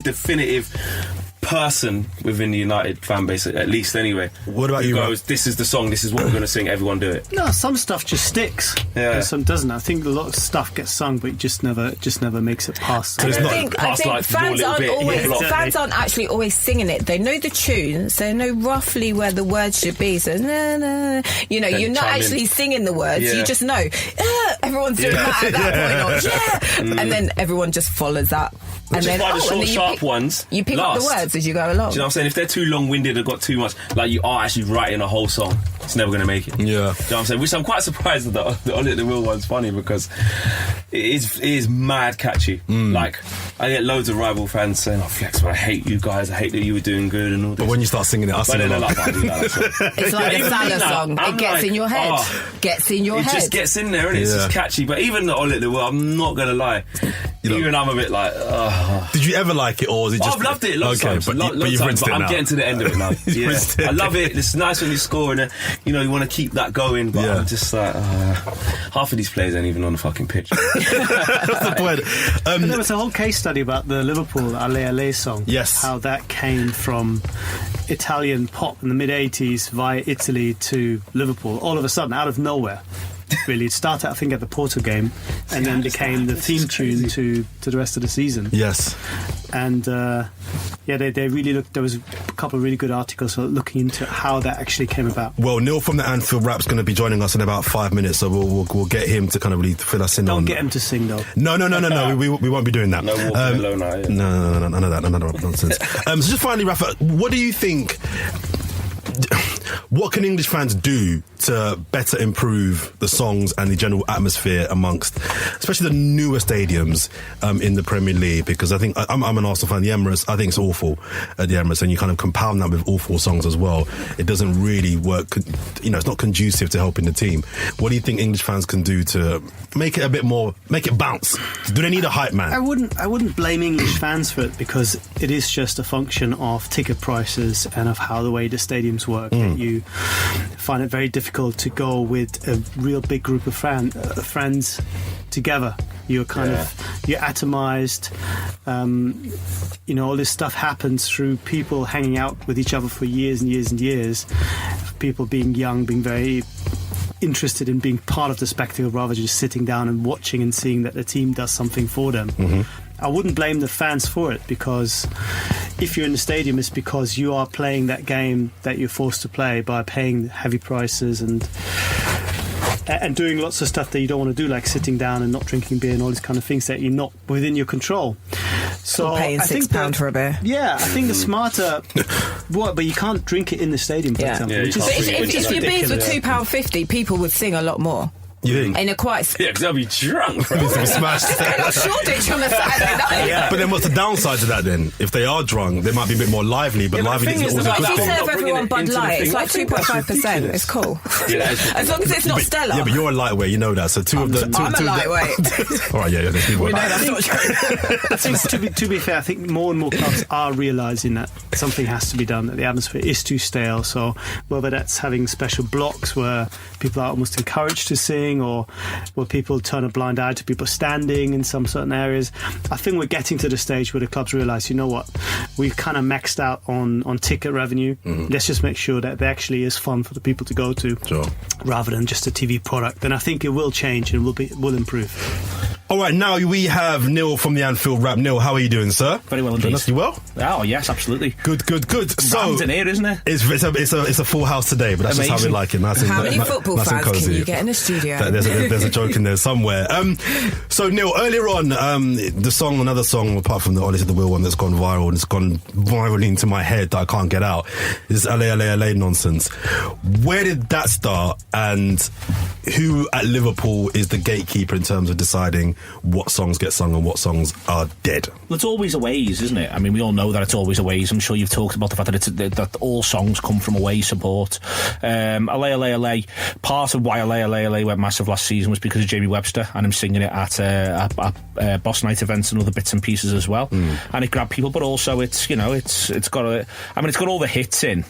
definitive person within the United fan base, at least anyway. What about you? Goes, this is the song, this is what we're going to sing, everyone do it. No, some stuff just sticks. Yeah. And some doesn't. I think a lot of stuff gets sung, but it just never makes it past. So I it's not think past like fans your little aren't bit. always fans aren't actually always singing it. They know the tunes, they know roughly where the words should be. So na, na. You know, Then you're not chime actually in. singing the words. Yeah. You just know. Everyone's doing that at that point. Or, and then everyone just follows that. Which and is then, why the short, and then sharp ones you pick last. up the words as you go along. Do you know what I'm saying? If they're too long-winded or got too much, like you are actually writing a whole song, it's never going to make it. Yeah. Do you know what I'm saying? Which I'm quite surprised that the On It The Wheel one's funny because it is mad catchy. Like, I get loads of rival fans saying, "Oh, Flex, but I hate you guys. I hate that you were doing good and all this." But when you start singing it, I But sing then they're along. like, "I do like that song." It's like a Even Salah that, song. I'm It gets like, in your head. Gets in your It head. just gets in there, and it's Yeah. just catchy. But even the On It The Wheel, I'm not going to lie. Even I'm a bit like, Did you ever like it, or was it just? I've loved it lots of times. but Lots you've times, rinsed but it I'm now. getting to the end of it now. Yeah. rinsed it. I love it. It's nice when you score and you want to keep that going. But Yeah. I'm just like, half of these players ain't even on the fucking pitch. That's the point. And there was a whole case study about the Liverpool Ale Ale song. Yes. How that came from Italian pop in the mid-80s via Italy to Liverpool, all of a sudden, out of nowhere. Really, it started, I think, at the Porto game, and then became the theme tune to the rest of the season. Yes. And they really looked. There was a couple of really good articles looking into how that actually came about. Well, Neil from the Anfield Rap's going to be joining us in about 5 minutes, so we'll get him to kind of really fill us in. Don't on get him to sing though. No. We won't be doing that. No walking alone now. Yeah. No, none of that nonsense. So just finally, Rafa, what do you think? What can English fans do to better improve the songs and the general atmosphere amongst, especially the newer stadiums in the Premier League? Because I think I'm an Arsenal fan. The Emirates, I think it's awful at the Emirates, and you kind of compound that with awful songs as well. It doesn't really work. It's not conducive to helping the team. What do you think English fans can do to make it a bit more, make it bounce? Do they need a hype man? I wouldn't blame English fans for it, because it is just a function of ticket prices and of how the way the stadiums work. You find it very difficult to go with a real big group of friends together. You're you're atomized. All this stuff happens through people hanging out with each other for years and years and years. People being young, being very interested in being part of the spectacle rather than just sitting down and watching and seeing that the team does something for them. I wouldn't blame the fans for it, because if you're in the stadium, it's because you are playing that game that you're forced to play by paying heavy prices and doing lots of stuff that you don't want to do, like sitting down and not drinking beer and all these kind of things that you're not within your control. So or paying I think £6 for a beer. Yeah, I think the smarter. But you can't drink it in the stadium, for example. Yeah, you which is- can't But drink it. if your beers were ridiculous. £2.50, people would sing a lot more. You think? In a quite Yeah, because they'll be drunk. Bro. Be smashed. going on Shoreditch on a Saturday night. Yeah. But then what's the downside to that then? If they are drunk, they might be a bit more lively, but Yeah, but lively the thing isn't is, always a like, good If you thing. serve Not bringing everyone it Bud into the Light, thing. it's I like think that's 2.5%. It's cool. Yeah, that is As long as it's not Stella. Yeah, but you're a lightweight, you know that. So two of the... I'm a lightweight. All right, yeah, let's move on. We know that's not true. I think to be fair, I think more and more clubs are realising that something has to be done, that the atmosphere is too stale. So whether that's having special blocks where people are almost encouraged to sing, or where people turn a blind eye to people standing in some certain areas, I think we're getting to the stage where the clubs realise, you know what, we've kind of maxed out on ticket revenue. Let's just make sure that there actually is fun for the people to go to, Sure. rather than just a TV product. And I think it will change and will improve. All right, now we have Neil from the Anfield Rap. Neil, how are you doing, sir? Very well indeed. You well? Oh, yes, absolutely. Good. So Rammed in here, isn't it? it's a full house today, but that's just how we Amazing. like it. Nice and, How many football nice and fans can cozy. you get in a studio? There's a joke in there somewhere. So Neil, earlier on, another song apart from the On It The Wheel one that's gone viral and it's gone virally into my head that I can't get out, is LA nonsense. Where did that start, and who at Liverpool is the gatekeeper in terms of deciding what songs get sung and what songs are dead? Well, it's always aways, isn't it? I mean, we all know that it's always aways. I'm sure you've talked about the fact that all songs come from away support. LA. Part of why LA went massive last season was because of Jamie Webster and him singing it at Boss Night events and other bits and pieces as well. And it grabbed people, but also it's got all the hits in.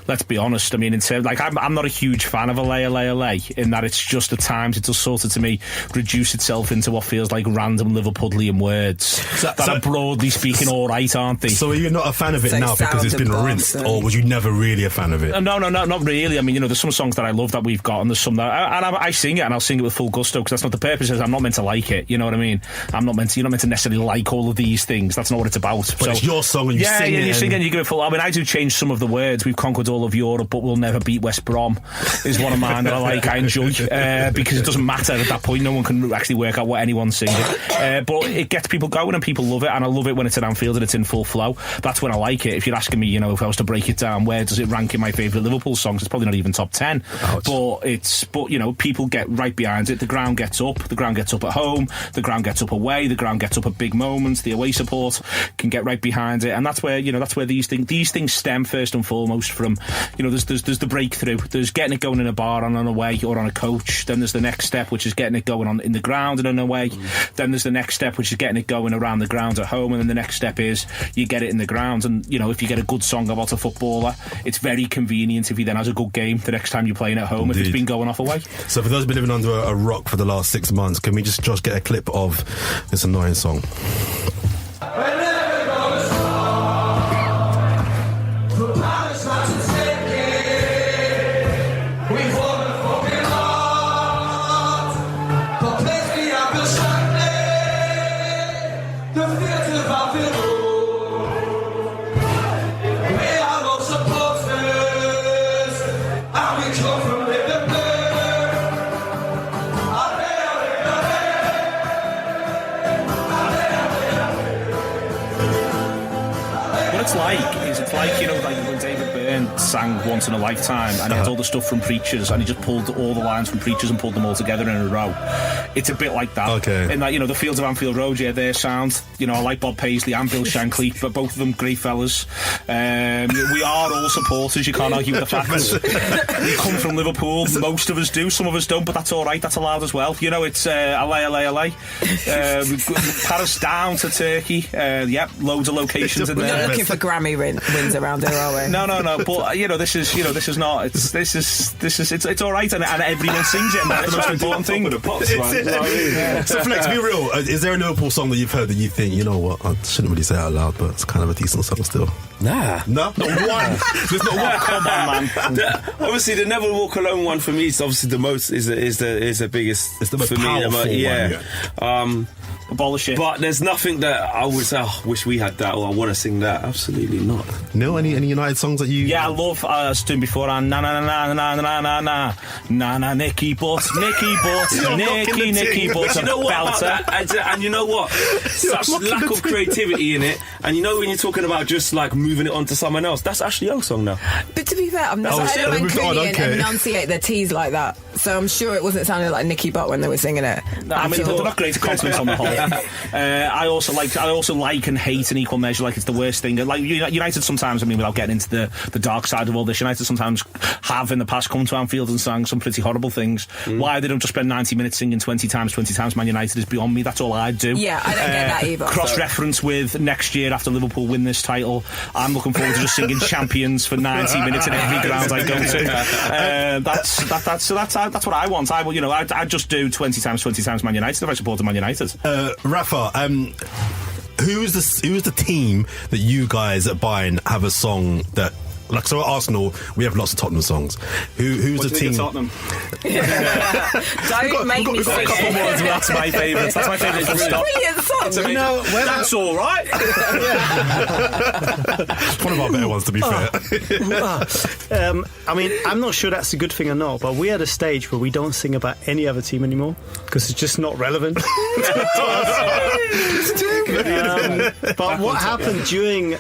Let's be honest. I mean, in terms, like, I'm not a huge fan of LA in that it's just at times it does sort of, to me, reduce itself into what feels like random Liverpudlian words that are broadly speaking all right, aren't they? So are you not a fan of it So now because it's been sound and rinsed, bars, or was you never really a fan of it? No, not really. I mean, there's some songs that I love that we've got, and there's some that I sing it, and I'll sing it with full gusto because that's not the purpose. I'm not meant to like it. You know what I mean? You're not meant to necessarily like all of these things. That's not what it's about. But it's your song, and you sing it. Yeah, you sing it, and you give it full. I mean, I do change some of the words. We've conquered all of Europe, but we'll never beat West Brom. Is one of mine that I enjoy because it doesn't matter at that point. No one can actually work out what anyone's singing. But it gets people going, and people love it, and I love it when it's at Anfield and it's in full flow. That's when I like it. If you're asking me, if I was to break it down, where does it rank in my favourite Liverpool songs? It's probably not even top 10. But people get right behind it. The ground gets up. The ground gets up at home. The ground gets up away. The ground gets up at big moments. The away support can get right behind it, and that's where these things stem first and foremost from. There's the breakthrough. There's getting it going in a bar on an away or on a coach. Then there's the next step, which is getting it going on in the ground and an away. Then there's the next step, which is getting it going around the ground at home, and then the next step is you get it in the ground. And if you get a good song about a footballer, it's very convenient if he then has a good game the next time you're playing at home. Indeed. If it's been going off away. So for those who've been living under a rock for the last 6 months, can we just get a clip of this annoying song? Like when David Byrne sang Once in a Lifetime, and he had all the stuff from Preachers, and he just pulled all the lines from Preachers and pulled them all together in a row. It's a bit like that. Okay. In that, the Fields of Anfield Road, their sound. I like Bob Paisley and Bill Shankly, but both of them great fellas. We are all supporters. You can't argue with the facts. We come from Liverpool. Most of us do. Some of us don't, but that's all right. That's allowed as well. It's LA. Paris down to Turkey. Loads of locations in there. We're not looking for Grammy wins around here, are we? No. But this is not. It's all right, and everyone sings it, and that's the most important thing. So Flex, be real. Is there a Liverpool song that you've heard that you think, I shouldn't really say it out loud, but it's kind of a decent song still? Nah. No? Not one? There's not one? Come on, man. Obviously, the Never Walk Alone one for me is obviously the most, is the biggest. It's the most for powerful me. one. Abolish it. But there's nothing that I would say, wish we had that, or I want to sing that. Absolutely not. Neil, any United songs that you... Yeah, I love, I was doing before, na na na na na na na na na na Nicky Butt, Nicky Butt, Nicky Butt, you know what about that? And you know what? Such lack of creativity in it. And when you're talking about just like moving it on to someone else, that's Ashley Young's song now. But to be fair, I've never heard a man clearly enunciate their T's like that. So I'm sure it wasn't sounding like Nicky Butt when they were singing it. I mean, they're not great compliments on the whole. I also like and hate in equal measure. Like, it's the worst thing. Like United sometimes, without getting into the dark side of all this, United sometimes have in the past come to Anfield and sang some pretty horrible things. Why they don't just spend 90 minutes singing 20 times Man United is beyond me. That's all I do. Yeah, I don't get that either. Cross-reference with next year after Liverpool win this title, I'm looking forward to just singing Champions for 90 minutes in every ground I go to. That's what I want. I'd just do 20 times Man United if I supported Man United. Rafa, who's the team that you guys at Bayern have a song that, like, so at Arsenal we have lots of Tottenham songs. Who's the team? Tottenham. Don't make me sing couple more as well. That's my favourite. That's my favourite. It's a brilliant song. That's all right. It's one of our better ones, to be fair. I'm not sure that's a good thing or not, but we're at a stage where we don't sing about any other team anymore because it's just not relevant. But what happened during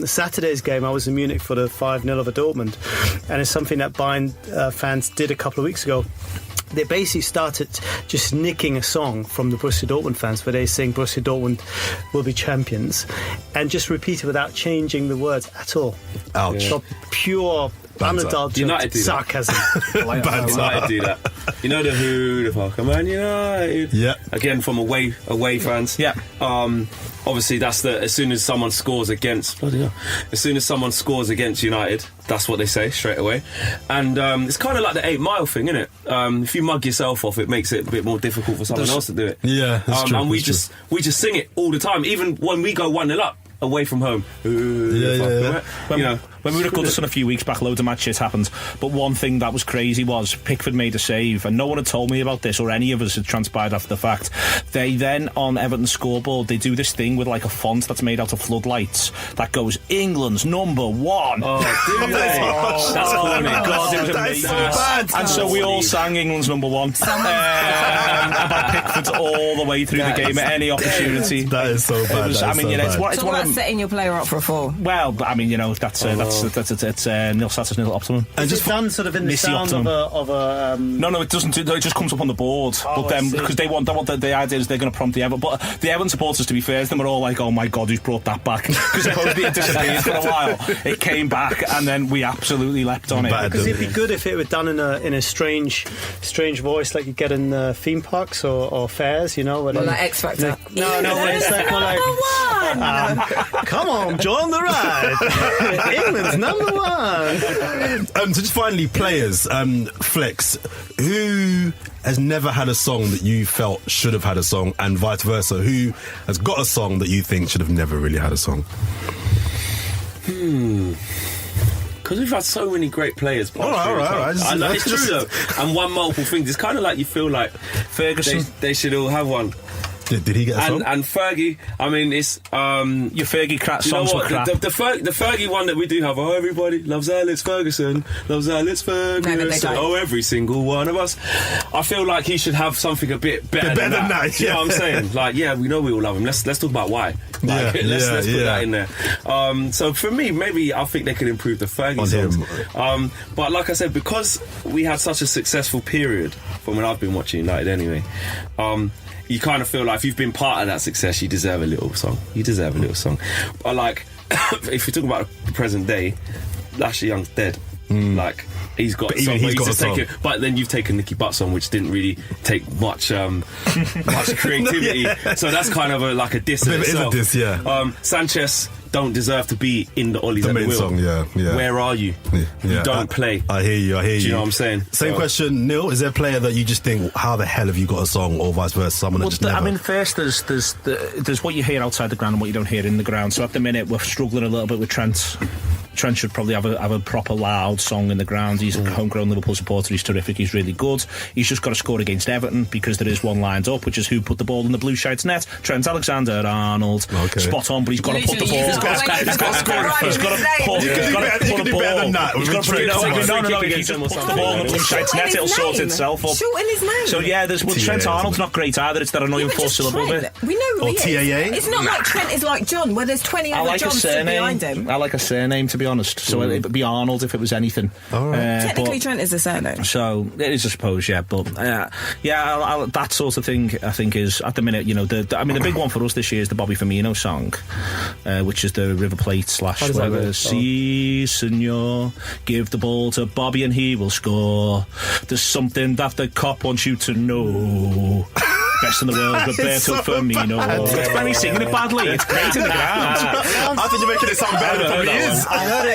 Saturday's game, I was in Munich for the 5-0 over Dortmund, and it's something that Bayern fans did a couple of weeks ago. They basically started just nicking a song from the Borussia Dortmund fans where they sing Borussia Dortmund will be champions, and just repeat it without changing the words at all. Ouch. So pure unadulterated United do that. sarcasm. United do that. You know the who the fuck, Man United. Yeah. Again from away fans. Yeah. Obviously that's as soon as someone scores against United, that's what they say straight away. And it's kind of like the 8 Mile thing, isn't it? If you mug yourself off, it makes it a bit more difficult for someone else to do it. Yeah, that's true. And we that's just sing it all the time, even when we go 1-0 up away from home. When we recorded this on a few weeks back, loads of mad shit happened. But one thing that was crazy was Pickford made a save, and no one had told me about this, or any of us had transpired after the fact. They then, on Everton's scoreboard, they do this thing with like a font that's made out of floodlights that goes, England's number 1. Oh, do they? That's funny. God, it was amazing. so bad. And so we all sang England's number 1. About Pickford all the way through the game at any opportunity. That is so bad. It's It's one about of setting your player up for a fall. well, I mean, that's nil status, nil optimum. And just done sort of in the Missy sound of a No, it doesn't. It just comes up on the board. Oh, but then I see. because they want the idea is they're going to prompt the Everton. But the Everton supporters, to be fair, them were all like, "Oh my God, who's brought that back?" Because supposedly it disappeared for a while. It came back, and then we absolutely leapt on it. because it'd be good if it were done in a strange voice like you get in theme parks or fairs, you know. Or like X Factor. No, when it's like more like, come on, join the ride. England's number 1. So just finally, players, Flex, who has never had a song that you felt should have had a song, and vice versa, who has got a song that you think should have never really had a song? Because we've had so many great players. All right. It's true though. And one multiple things. It's kind of like you feel like Ferguson. They should all have one. Did he get a song? And Fergie, I mean, it's Your Fergie crap you know songs were what? crap. The Fergie one that we do have. Oh, everybody loves Alex Ferguson. Loves Alex Ferguson. No, they don't. Oh, every single one of us. I feel like he should have something a bit better than that. You know what I'm saying? Like, yeah, we know we all love him. Let's talk about why. Like, let's put that in there. So for me, maybe I think they could improve the Fergie songs. But like I said, because we had such a successful period from when I've been watching United anyway. You kind of feel like if you've been part of that success, you deserve a little song. But like, if you're talking about the present day, Lashley Young's dead. Like, he's got a song. But then you've taken Nicky Butt's song, which didn't really take much creativity. So that's kind of like a diss in itself. It is a diss, Sanchez don't deserve to be in the Ollies at the wheel. Song, yeah. Where are you? You don't play. I hear you. Do you know what I'm saying? Same question, Neil. Is there a player that you just think, how the hell have you got a song, or vice versa? Someone that just never. I mean, first there's what you hear outside the ground and what you don't hear in the ground. So at the minute we're struggling a little bit with Trent. Trent should probably have a proper loud song in the ground. He's a homegrown Liverpool supporter. He's terrific. He's really good. He's just got to score against Everton because there is one lined up, which is who put the ball in the blue shirts net. Trent Alexander-Arnold. Okay. Spot on, but he's got to put the ball. He's got to put the ball. He's got to put it. No. If he just puts the ball in the blue shirts net, it'll sort itself up. Shorten his name. So yeah, Trent Arnold's not great either. It's that annoying 4-syllable bit. We know who he TAA? is. It's not like Trent is like John, where there's 20 other Johns stood behind him. I like a surname, to be honest. So it would be Arnold if it was anything. Technically, Trent is a surname. So it is, I suppose, yeah. But that sort of thing, I think, is at the minute. You know, the big one for us this year is the Bobby Firmino song, which is the River Plate / whatever. Si, senor, give the ball to Bobby and he will score. There's something that the cop wants you to know. Best in the world, Roberto Firmino. It's very singing it badly. It's great in the ground. I think you're making it sound better than it is. I heard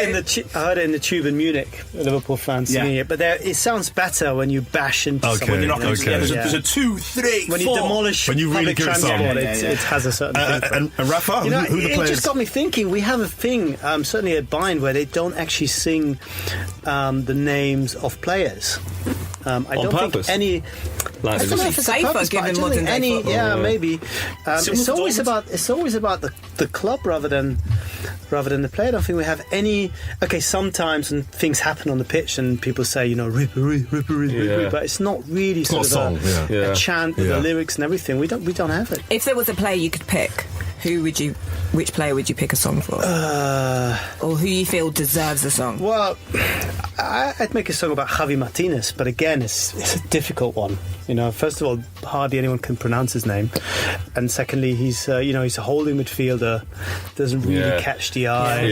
it in the tube in Munich, Liverpool fans singing it, but it sounds better when you bash into someone. You're not going to there's a 2, 3, 4. When you demolish when you really public transport, it has a certain thing. And Rafa, who the players? It just got me thinking, we have a thing, certainly at Bind, where they don't actually sing the names of players. I don't purpose? think any... Like safer, given modern day football. Yeah, maybe. It's always about the club rather than the player. I don't think we have any. Okay, sometimes when things happen on the pitch and people say, rippery, but it's not really sort of a chant with the lyrics and everything. We don't have it. If there was a player you could pick, which player would you pick a song for? Or who you feel deserves a song? Well, I'd make a song about Javi Martinez, but again, it's a difficult one. First of all, hardly anyone can pronounce his name, and secondly, he's a holding midfielder, doesn't really catch the eye.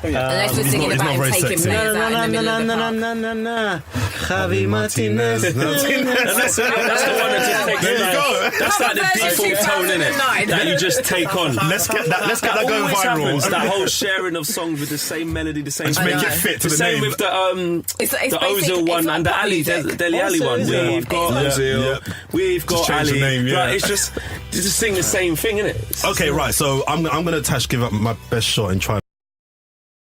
Unless we're singing about him taking players out in the middle of the park. Javi Martinez. That's the one that just takes that's like the default tone, innit? That you just take on. Let's get that going viral. Happens, that whole sharing of songs with the same melody, the same. Just make it fit to the same name. with the Ozil one and the Dele Alli one. We've got Ozil. We've got Ali. It's just sing the same thing, innit? Okay, right. So I'm gonna give up my best shot and try.